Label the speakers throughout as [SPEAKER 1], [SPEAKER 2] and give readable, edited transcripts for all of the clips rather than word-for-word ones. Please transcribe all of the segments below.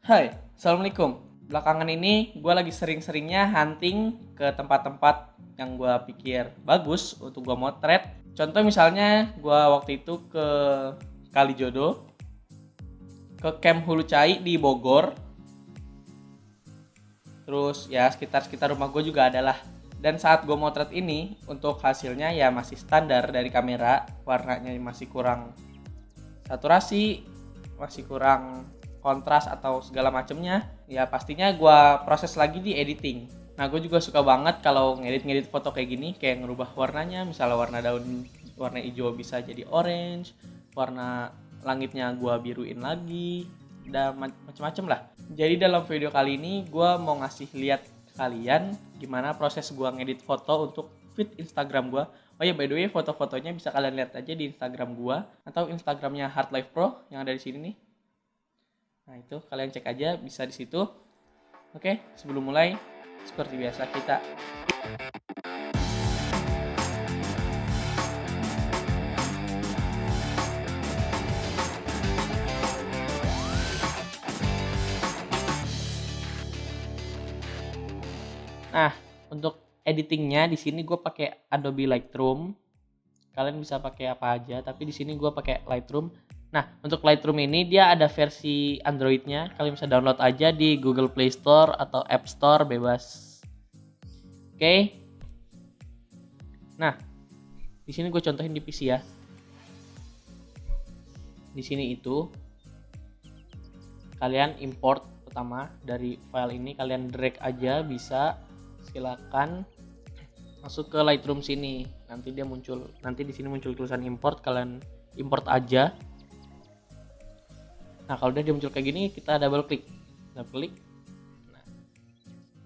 [SPEAKER 1] Hai, Assalamualaikum. Belakangan ini gue lagi sering-seringnya hunting ke tempat-tempat yang gue pikir bagus untuk gue motret. Contoh misalnya gue waktu itu ke Kalijodo, ke Camp Hulu Cai di Bogor. Terus ya sekitar-sekitar rumah gue juga adalah. Dan saat gue motret ini, untuk hasilnya ya masih standar dari kamera. Warnanya masih kurang saturasi, masih kurang kontras atau segala macamnya. Ya pastinya gue proses lagi di editing. Nah gue juga suka banget kalau ngedit foto kayak gini, kayak ngerubah warnanya. Misalnya warna daun warna hijau bisa jadi orange, warna langitnya gue biruin lagi, dan macam-macam lah. Jadi dalam video kali ini gue mau ngasih lihat kalian gimana proses gue ngedit foto untuk feed Instagram gue. Oh ya, by the way, foto-fotonya bisa kalian lihat aja di Instagram gua atau Instagramnya Hard Life Pro yang ada di sini nih. Nah, itu kalian cek aja, bisa di situ. Oke, sebelum mulai, seperti biasa kita. Nah, untuk editingnya di sini gue pakai Adobe Lightroom. Kalian bisa pakai apa aja, tapi di sini gue pakai Lightroom. Nah, untuk Lightroom ini dia ada versi Android-nya. Kalian bisa download aja di Google Play Store atau App Store, bebas. Oke. Nah, di sini gue contohin di PC ya. Di sini itu kalian import pertama dari file ini, kalian drag aja bisa. Silakan masuk ke Lightroom sini. Nanti dia muncul, nanti di sini muncul tulisan import, kalian import aja. Nah, kalau udah dia muncul kayak gini, kita double klik.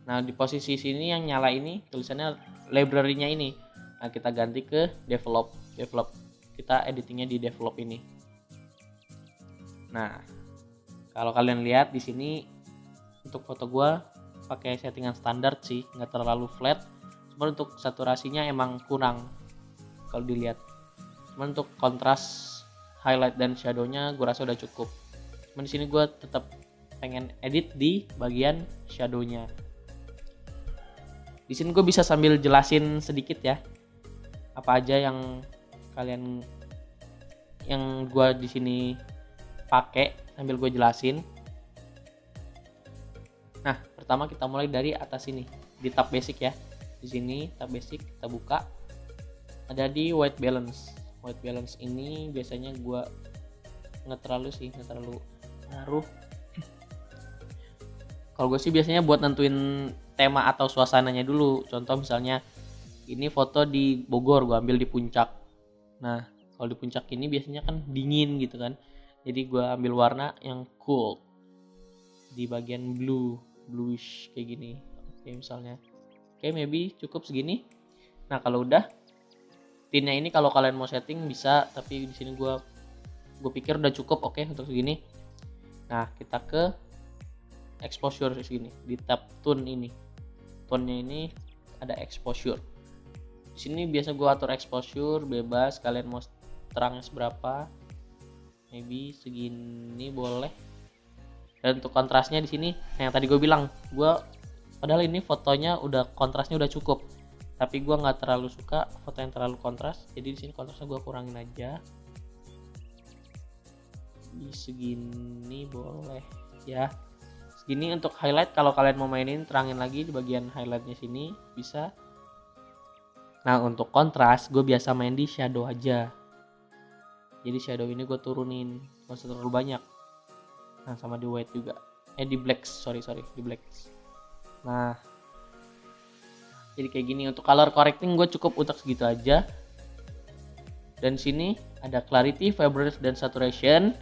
[SPEAKER 1] Nah, di posisi sini yang nyala ini tulisannya library-nya ini. Nah, kita ganti ke develop. Kita editingnya di develop ini. Nah, kalau kalian lihat di sini untuk foto gua pakai settingan standar sih, nggak terlalu flat. Cuma untuk saturasinya emang kurang kalau dilihat. Cuma untuk kontras, highlight dan shadownya gue rasa udah cukup. Cuma di sini gue tetap pengen edit di bagian shadownya. Di sini gue bisa sambil jelasin sedikit ya, apa aja yang gue di sini pakai sambil gue jelasin. Nah, pertama kita mulai dari atas ini, di tab basic ya. Di sini tab basic kita buka, ada di white balance. White balance ini biasanya gue nggak terlalu ngaruh. Kalau gue sih biasanya buat nentuin tema atau suasananya dulu. Contoh misalnya ini foto di Bogor, gue ambil di puncak. Nah, kalau di puncak ini biasanya kan dingin gitu kan, jadi gue ambil warna yang cool di bagian bluish kayak gini. Oke, misalnya maybe cukup segini. Nah, kalau udah tinnya ini kalau kalian mau setting bisa, tapi di sini gue pikir udah cukup. Oke, untuk segini. Nah, kita ke exposure segini di tab tone ini. Tone-nya ini ada exposure. Di sini biasa gue atur exposure bebas, kalian mau terangnya seberapa. Maybe segini boleh. Dan untuk kontrasnya di sini, yang tadi gue bilang, padahal ini fotonya udah kontrasnya udah cukup, tapi gue nggak terlalu suka foto yang terlalu kontras, jadi di sini kontrasnya gue kurangin aja. Di segini boleh ya. Segini untuk highlight, kalau kalian mau mainin terangin lagi di bagian highlightnya sini bisa. Nah, untuk kontras gue biasa main di shadow aja. Jadi shadow ini gue turunin, nggak usah terlalu banyak. Nah, sama di white juga. Di blacks, sorry, di blacks. Nah, jadi kayak gini. Untuk color correcting gue cukup untuk segitu aja. Dan sini ada clarity, vibrance, dan saturation.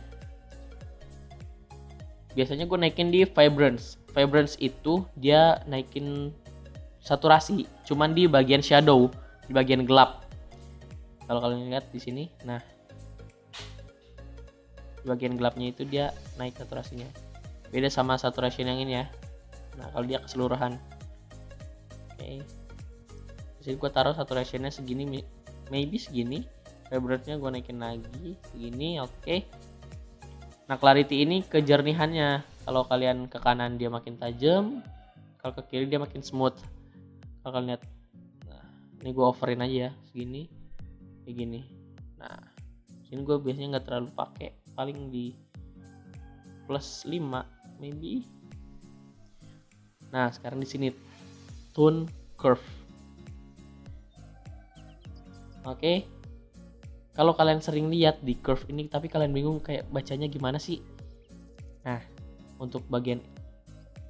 [SPEAKER 1] Biasanya gue naikin di vibrance. Vibrance itu dia naikin saturasi, cuman di bagian shadow, di bagian gelap. Kalau kalian lihat di sini, nah di bagian gelapnya itu dia naik saturasinya. Beda sama saturation yang ini ya. Nah, kalau dia keseluruhan. Oke. Jadi gue taruh saturationnya segini, maybe segini. Vibrance-nya gue naikin lagi segini. Oke. Nah, clarity ini kejernihannya. Kalau kalian ke kanan dia makin tajam, kalau ke kiri dia makin smooth. Kalau kalian lihat, nah ini gue overin aja ya segini, kayak gini. Nah sini gue biasanya nggak terlalu pakai, paling di plus 5 maybe. Nah sekarang di sini tone curve. Oke. Kalau kalian sering lihat di curve ini tapi kalian bingung kayak bacanya gimana sih? Nah, untuk bagian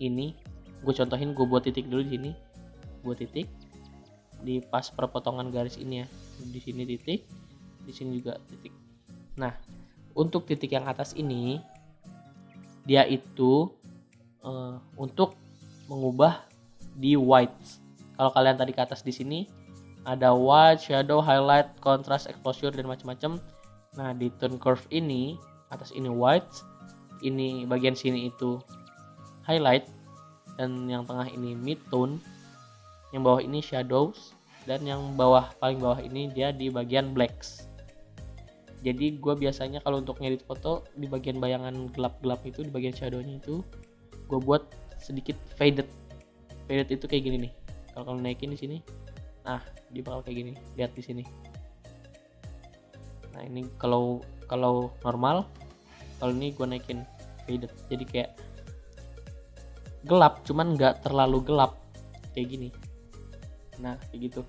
[SPEAKER 1] ini gue contohin, gue buat titik dulu di sini. Buat titik di pas perpotongan garis ini ya. Di sini titik, di sini juga titik. Nah, untuk titik yang atas ini dia itu untuk mengubah di white. Kalau kalian tadi ke atas di sini ada white, shadow, highlight, contrast, exposure dan macam-macam. Nah, di tone curve ini atas ini white, ini bagian sini itu highlight, dan yang tengah ini mid tone, yang bawah ini shadows, dan yang paling bawah ini dia di bagian blacks. Jadi gue biasanya kalau untuk ngedit foto di bagian bayangan gelap-gelap itu, di bagian shadownya itu gue buat sedikit faded. Faded itu kayak gini nih. Kalau kalian naikin di sini, nah dia bakal kayak gini, lihat di sini. Nah ini kalau normal, kalau ini gue naikin faded, jadi kayak gelap cuman nggak terlalu gelap kayak gini. Nah kayak gitu.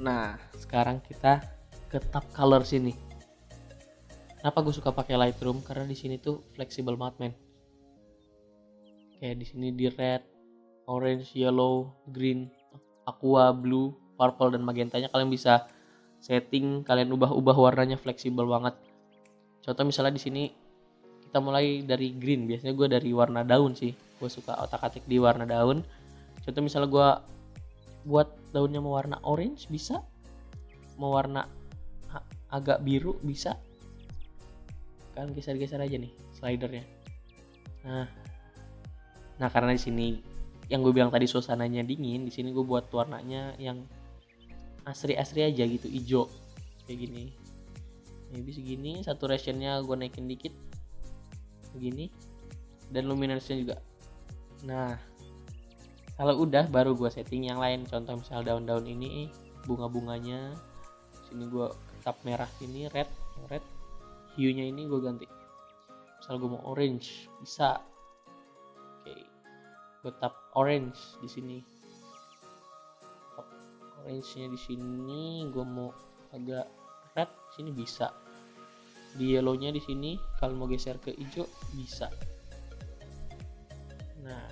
[SPEAKER 1] Nah sekarang kita ke tab color sini. Kenapa gue suka pakai Lightroom? Karena di sini tuh fleksibel banget men. Kayak di sini di red, orange, yellow, green, aqua, blue, purple dan magentanya kalian bisa setting, kalian ubah-ubah warnanya, fleksibel banget. Contoh misalnya di sini kita mulai dari green, biasanya gue dari warna daun sih, gue suka otak-atik di warna daun. Contoh misalnya gue buat daunnya mau warna orange bisa, mau warna agak biru bisa. Kalian geser-geser aja nih slidernya. Nah karena di sini yang gue bilang tadi suasananya dingin, di sini gue buat warnanya yang asri-asri aja gitu, hijau kayak gini. Maybe segini, saturationnya gue naikin dikit begini, dan luminosity juga. Nah kalau udah baru gue setting yang lain. Contoh misal daun-daun ini bunga-bunganya, sini gue tap merah sini, red, hue-nya ini gue ganti. Misal gue mau orange bisa, oke, gue tap orange di sini. Orange-nya di sini gue mau agak red, sini bisa. Di yellow-nya di sini kalau mau geser ke hijau bisa. Nah,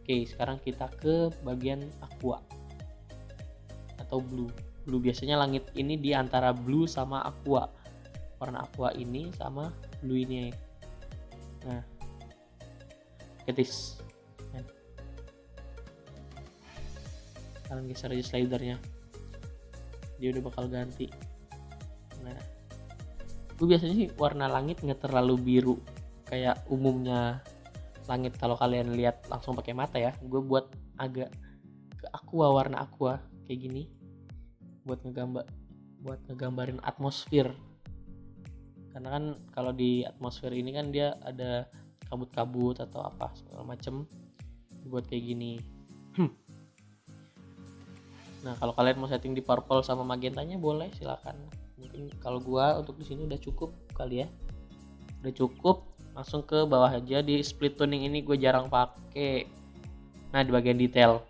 [SPEAKER 1] oke, sekarang kita ke bagian aqua atau blue. Blue biasanya langit ini di antara blue sama aqua. Warna aqua ini sama blue ini. Nah, ketis. Kalian geser aja slidernya, dia udah bakal ganti. Nah, gue biasanya sih warna langit nggak terlalu biru kayak umumnya langit kalau kalian lihat langsung pakai mata ya. Gue buat agak ke aqua, warna aqua kayak gini, buat ngegambarin atmosfer. Karena kan kalau di atmosfer ini kan dia ada kabut-kabut atau apa segala macem, buat kayak gini. Nah kalau kalian mau setting di purple sama magentanya boleh, silakan. Mungkin kalau gua untuk di sini udah cukup kali ya, udah cukup. Langsung ke bawah aja. Di split tuning ini gue jarang pakai. Nah di bagian detail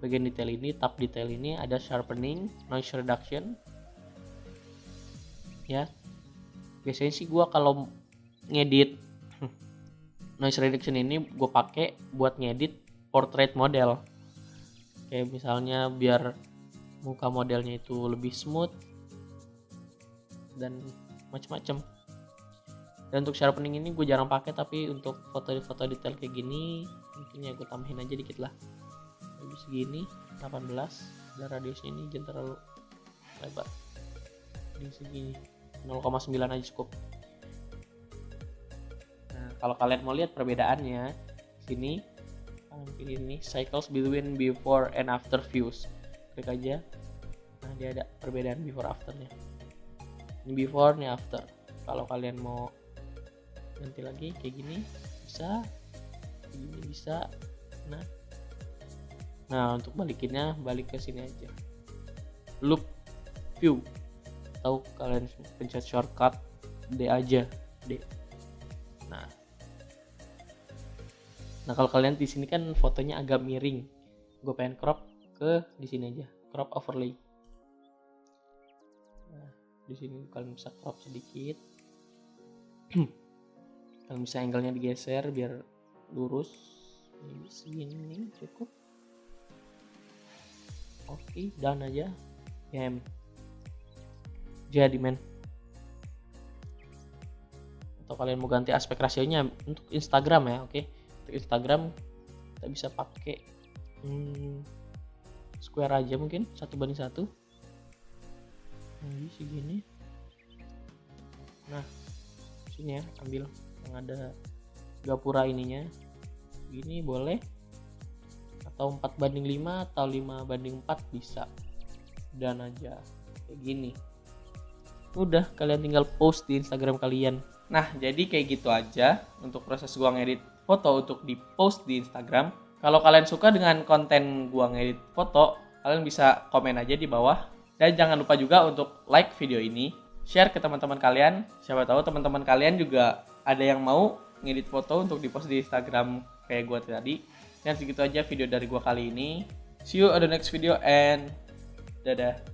[SPEAKER 1] ini, tab detail ini ada sharpening, noise reduction ya. Biasanya sih gue kalau ngedit noise reduction ini gue pakai buat ngedit portrait model. Kayak misalnya biar muka modelnya itu lebih smooth dan macam-macam. Dan untuk sharpening ini gue jarang pakai, tapi untuk foto-foto detail kayak gini mungkin ya gue tambahin aja dikit lah. Lebih segini 18, dan radiusnya ini jangan terlalu lebar. Ini segini 0,9 aja cukup. Nah, kalau kalian mau lihat perbedaannya sini, pilih ini cycles between before and after views, klik aja. Nah dia ada perbedaan before afternya, ini before, ini after. Kalau kalian mau ganti lagi kayak gini bisa, kayak gini bisa. Nah untuk balikinnya balik ke sini aja, loop view, atau kalian pencet shortcut D aja, D. Nah kalau kalian di sini kan fotonya agak miring, gue pengen crop ke di sini aja, crop overlay. Nah di sini kalian bisa crop sedikit. Kalian bisa angle-nya digeser biar lurus. Ini segini cukup. Oke, done aja. Jadi men. Atau kalian mau ganti aspek rasionya untuk Instagram ya, oke. Untuk Instagram kita bisa pakai square aja mungkin 1:1. Ini segini. Nah, sini ya, ambil yang ada gapura ininya. Gini boleh. Atau 4:5 atau 5:4 bisa. Dan aja kayak gini. Udah, kalian tinggal post di Instagram kalian. Nah, jadi kayak gitu aja untuk proses gua ngedit foto untuk di post di Instagram. Kalau kalian suka dengan konten gua ngedit foto, kalian bisa komen aja di bawah. Dan jangan lupa juga untuk like video ini, share ke teman-teman kalian. Siapa tahu teman-teman kalian juga ada yang mau ngedit foto untuk di post di Instagram kayak gua tadi. Dan segitu aja video dari gua kali ini. See you on the next video and dadah.